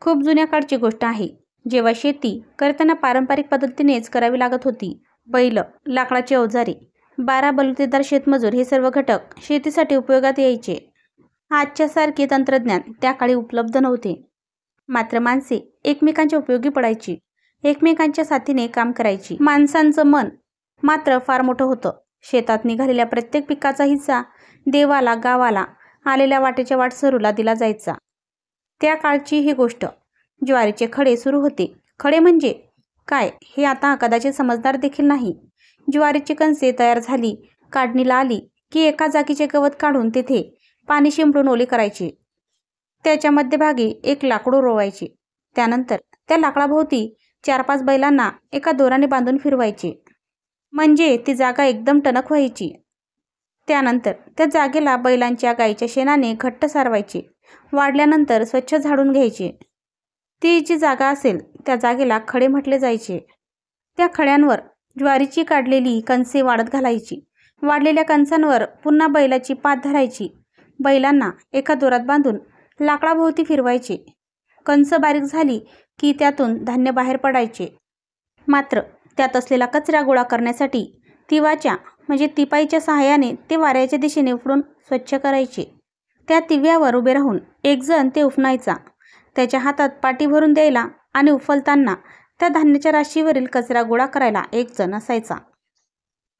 खूप जुन्या काळची गोष्ट आहे, जेव्हा शेती करताना पारंपरिक पद्धतीनेच करावी लागत होती. बैल, लाकडाची अवजारे, 12 बलुतेदार शेतमजूर हे सर्व घटक शेतीसाठी उपयोगात यायचे. आजच्यासारखे तंत्रज्ञान त्या काळी उपलब्ध नव्हते. मात्र माणसे एकमेकांच्या उपयोगी पडायची, एकमेकांच्या साथीने काम करायची. माणसांचं मन मात्र फार मोठं होतं. शेतात निघालेल्या प्रत्येक पिकाचा हिस्सा देवाला, गावाला, आलेल्या वाटेच्या वाटसरूला दिला जायचा. त्या काळची ही गोष्ट. ज्वारीचे खडे सुरू होते. खडे म्हणजे काय हे आता कदाचित समजणार देखील नाही. ज्वारीची कणसे तयार झाली, काढणीला आली की एका जागीचे गवत काढून तेथे पाणी शिंपडून ओले करायचे. त्याच्या मध्यभागी एक लाकूड रोवायचे. त्यानंतर त्या लाकडाभोवती 4-5 बैलांना एका दोराने बांधून फिरवायचे, म्हणजे ती जागा एकदम टणक व्हायची. त्यानंतर त्या जागेला बैलांच्या गाईच्या शेणाने घट्ट सारवायचे. वाढल्यानंतर स्वच्छ झाडून घ्यायचे. ती जी जागा असेल त्या जागेला खडे म्हटले जायचे. त्या खड्यांवर ज्वारीची काढलेली कणसे वाळत घालायची. वाढलेल्या कणसांवर पुन्हा बैलाची पात धरायची. बैलांना एका दोरात बांधून लाकडाभोवती फिरवायचे. कणसं बारीक झाली की त्यातून धान्य बाहेर पडायचे. मात्र त्यात असलेला कचरा गोळा करण्यासाठी तिवाच्या म्हणजे तिपाईच्या सहाय्याने ते वाऱ्याच्या दिशेने उपडून स्वच्छ करायचे. त्या तिव्यावर उभे राहून एक जण ते उपणायचा. त्याच्या हातात पाटी भरून द्यायला आणि उफलताना त्या धान्याच्या राशीवरील कचरा गोळा करायला एक जण असायचा.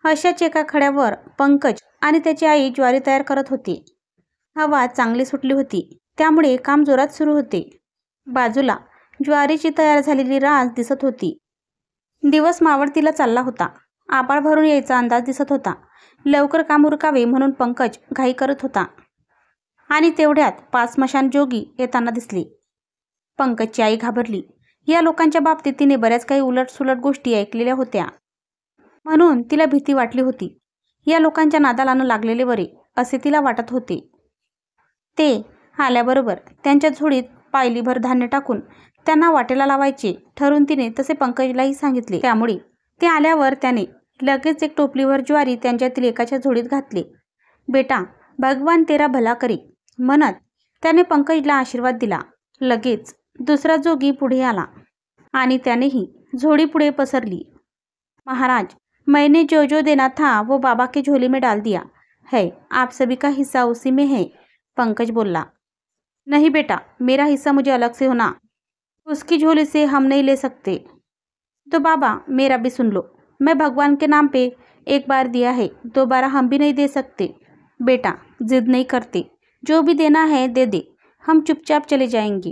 अशाच एका खड्यावर पंकज आणि त्याची आई ज्वारी तयार करत होते. हवा चांगली सुटली होती, त्यामुळे काम जोरात सुरू होते. बाजूला ज्वारीची तयार झालेली रास दिसत होती. दिवस मावळतीला चालला होता. आभाळ भरून यायचा अंदाज दिसत होता. लवकर काम उरकावे म्हणून पंकज घाई करत होता. आणि तेवढ्यात 5 स्मशान जोगी येताना दिसले. पंकजची आई घाबरली. या लोकांच्या बाबतीत तिने बऱ्याच काही उलटसुलट गोष्टी ऐकलेल्या होत्या, म्हणून तिला भीती वाटली होती. या लोकांच्या नादाला न लागलेले बरे असे तिला वाटत होते. ते आल्याबरोबर त्यांच्या झोळीत पायलीभर धान्य टाकून त्यांना वाटेला लावायचे ठरवून तिने तसे पंकजलाही सांगितले. त्यामुळे ते आल्यावर त्याने लगेच एक टोपलीभर ज्वारी त्यांच्यातील एकाच्या झोळीत घातले. बेटा, भगवान तेरा भला करे म्हणत त्याने पंकजला आशीर्वाद दिला. लगेच दुसरा जोगी पुढे आला आणि त्यानेही झोळी पुढे पसरली. महाराज, मैंने जो जो देना था वो बाबा के झोली में डाल दिया है, आप सभी का हिस्सा उसी में है. पंकज बोला. नहीं बेटा, मेरा हिस्सा मुझे अलग से होना, उसकी झोली से हम नहीं ले सकते. तो बाबा, मेरा भी सुन लो. मैं भगवान के नाम पे एक बार दिया है, दोबारा हम भी नहीं दे सकते. बेटा, जिद नहीं करते, जो भी देना है दे दे, हम चुपचाप चले जाएंगे.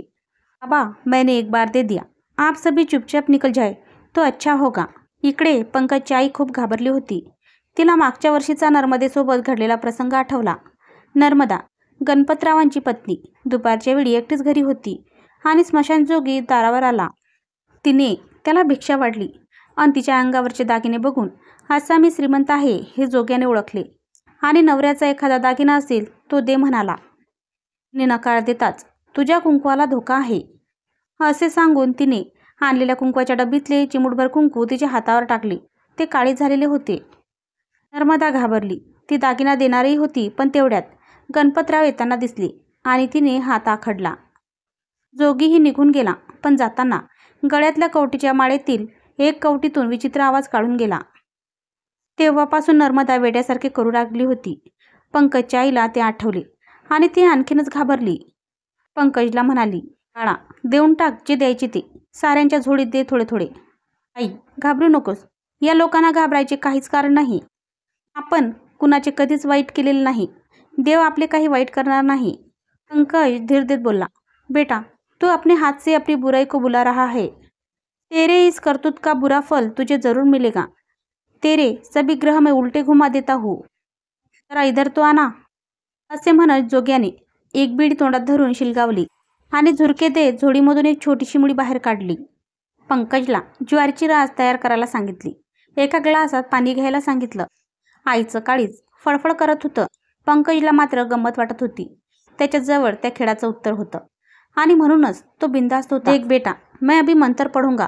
बाबा, मैंने एक बार दे दिया, आप सभी चुपचाप निकल जाए तो अच्छा होगा. इकडे पंकजची आई खूप घाबरली होती. तिला मागच्या वर्षीचा नर्मदेसोबत घडलेला प्रसंग आठवला. नर्मदा गणपतरावांची पत्नी दुपारच्या वेळी एकटीच घरी होती आणि स्मशानजोगी दारावर आला. तिने त्याला भिक्षा वाढली आणि तिच्या अंगावरचे दागिने बघून आसामी श्रीमंत आहे हे जोग्याने ओळखले आणि नवऱ्याचा एखादा दागिना असेल तो दे म्हणाला. तिने नकार देताच तुझ्या कुंकवाला धोका आहे असे सांगून तिने आणलेल्या कुंकवाच्या डब्बीतले चिमूटभर कुंकू तिच्या हातावर टाकले. ते काळे झालेले होते. नर्मदा घाबरली. ती दागिना देणारही होती, पण तेवढ्यात गणपतराव येताना दिसले आणि तिने हात आखडला. जोगीही निघून गेला, पण जाताना गळ्यातल्या कवटीच्या माळेतील एक कवटीतून विचित्र आवाज काढून गेला. तेव्हापासून नर्मदा वेड्यासारखे करू लागली होती. पंकजच्या आईला ते आठवले आणि ती आणखीनच घाबरली. पंकजला म्हणाली, बाळा, देऊन टाक जे द्यायचे ते, साऱ्यांच्या झोळीत दे थोडे थोडे. आई, घाबरू नकोस. या लोकांना घाबरायचे काहीच कारण नाही. आपण कुणाचे कधीच वाईट केलेले नाही. देव आपले काही वाईट करणार नाही. पंकज धीर देत बोलला. बेटा, तू अपने हाथ से अपनी बुराई को बुला रहा है. तेरे इस करतूत का बुरा फल तुझे जरूर मिलेगा. तेरे सभी ग्रह में उलटे घुमा देता हूँ. जरा इधर तो आना. असे म्हणत जोग्याने एक बीड तोंडात धरून शिलगावली आणि झुरके देत झोळीमधून एक छोटीशी मुडी बाहेर काढली. पंकजला ज्वारीची रास तयार करायला सांगितली. एका ग्लासात पाणी घ्यायला सांगितलं. आईचं काळीज फळफळ करत होतं. पंकजला मात्र गंमत वाटत होती. त्याच्याजवळ त्या खेळाचं उत्तर होतं आणि म्हणूनच तो बिंदास्त होता. देख बेटा, मैं अभी मंत्र पढ़ूंगा,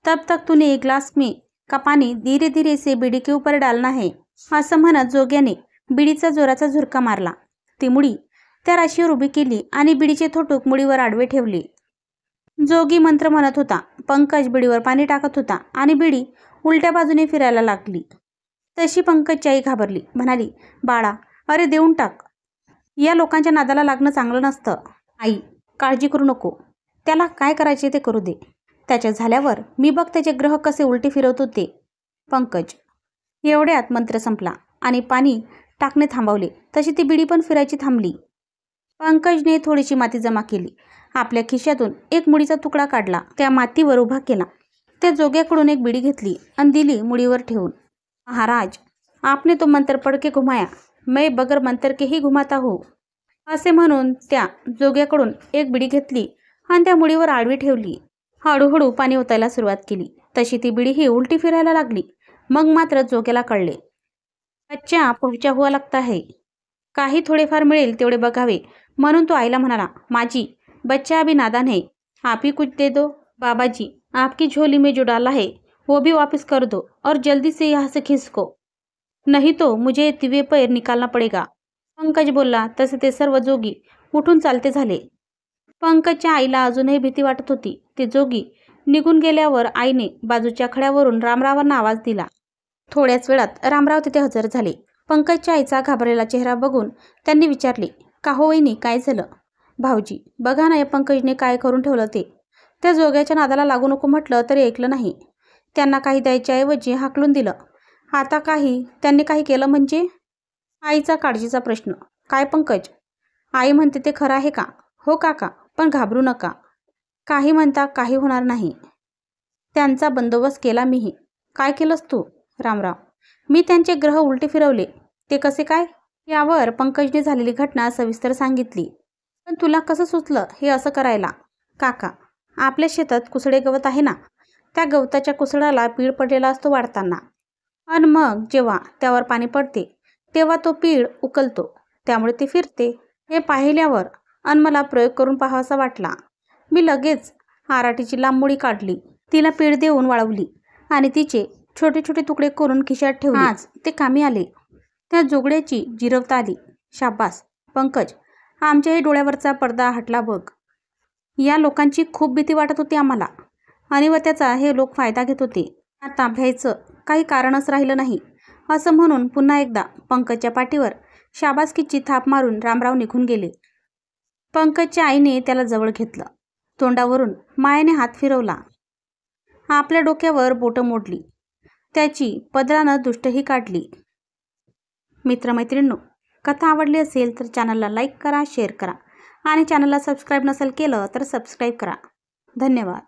तब तक तूने एक ग्लास में का पानी धीरे धीरे से बीड़ी के ऊपर डालना है. असं म्हणत जोग्याने बीडीचा जोराचा झुरका मारला. ती मुडी त्या राशीवर उभी केली आणि बीडीचे थोटूक मुडीवर आडवे ठेवले. जोगी मंत्र म्हणत होता. पंकज बिडीवर पाणी टाकत होता आणि बिडी उलट्या बाजूने फिरायला लागली. तशी पंकजची आई घाबरली. म्हणाली, बाळा, अरे देऊन टाक. या लोकांच्या नादाला लागणं चांगलं नसतं. आई, काळजी करू नको. त्याला काय करायचे ते करू दे. त्याच्या झाल्यावर मी बघ त्याचे ग्रह कसे उलटे फिरवतो ते. पंकज. एवढ्यात मंत्र संपला आणि पाणी टाकणे थांबवले. तशी ती बिडी पण फिरायची थांबली. पंकजने थोडीशी माती जमा केली. आपल्या खिशातून एक मुडीचा तुकडा काढला. त्या मातीवर उभा केला. त्या जोग्याकडून एक बिडी घेतली आणि दिली मुडीवर ठेवून. महाराज, आपने तो मंत्र पढ़ के घुमाया, मैं बगर मंत्र के ही घुमाता हूँ. असे म्हणून त्या जोग्याकडून एक बिडी घेतली आणि त्या मुडीवर आडवी ठेवली. हळूहळू पाणी ओतायला सुरुवात केली. तशी ती बिडी ही उलटी फिरायला लागली. मग मात्र जोग्याला कळले. अच्छा, पोहचा हुआ लगता है. काही थोडेफार मिळेल तेवढे बघावे म्हणून तो आईला म्हणाला, माझी बच्चा अभी नादान है, आप ही कुछ दे दो. बाबाजी, आपकी झोली में जो डाला है वो भी वापस कर दो और जल्दी से यहाँ से खिसको, नहीं तो मुझे तिवे पैर निकालना पडेगा. पंकज बोलला तसे ते सर्व जोगी उठून चालते झाले. पंकजच्या आईला अजूनही भीती वाटत होती. ते जोगी निघून गेल्यावर आईने बाजूच्या खड्यावरून रामरावांना आवाज दिला. थोड्याच वेळात रामराव तिथे हजर झाले. पंकजच्या आईचा घाबरलेला चेहरा बघून त्यांनी विचारले, का हो वहिनी, काय झालं? भाऊजी, बघा ना या पंकजने काय करून ठेवलं ते. त्या जोग्याच्या नादाला लागू नको म्हटलं तरी ऐकलं नाही. त्यांना काही द्यायच्याऐवजी हाकलून दिलं. आता त्यांनी काही केलं म्हणजे? आईचा काळजीचा प्रश्न. काय पंकज? आई म्हणते ते खरं आहे का? हो काका, पण घाबरू नका. काही म्हणता काही होणार नाही. त्यांचा बंदोबस्त केला मीही. काय केलंस तू? रामराव, मी त्यांचे ग्रह उलटे फिरवले. ते कसे काय? यावर पंकजने झालेली घटना सविस्तर सांगितली. पण तुला कसं सुचलं हे असं करायला? काका, आपल्या शेतात कुसडे गवत आहे ना, त्या गवताच्या कुसडाला पीळ पडलेला असतो वाढताना, आणि मग जेव्हा त्यावर पाणी पडते तेव्हा तो पीळ उकलतो, त्यामुळे ते फिरते. हे पाहिल्यावर मला प्रयोग करून पाहावासा वाटला. मी लगेच आराटीची लांब मुडी काढली, तिला पीळ देऊन वाळवली आणि तिचे छोटे छोटे तुकडे करून खिशात ठेवले. आज ते कामी आले. त्या जोगड्याची जिरवता आली. शाबास पंकज, आमच्याही डोळ्यावरचा पडदा हटला बघ. या लोकांची खूप भीती वाटत होती आम्हाला आणि व त्याचा हे लोक फायदा घेत होते. आता भ्यायचं काही कारणच राहिलं नाही. असं म्हणून पुन्हा एकदा पंकजच्या पाठीवर शाबासकीची थाप मारून रामराव निघून गेले. पंकजच्या आईने त्याला जवळ घेतलं. तोंडावरून मायेने हात फिरवला. आपल्या डोक्यावर बोटं मोडली. त्याची पदरानं दुष्टही काढली. मित्रमैत्रिणींनो, कथा आवडली असेल तर चॅनलला लाईक करा, शेअर करा आणि चॅनलला सबस्क्राईब नसेल केलं तर सबस्क्राईब करा. धन्यवाद.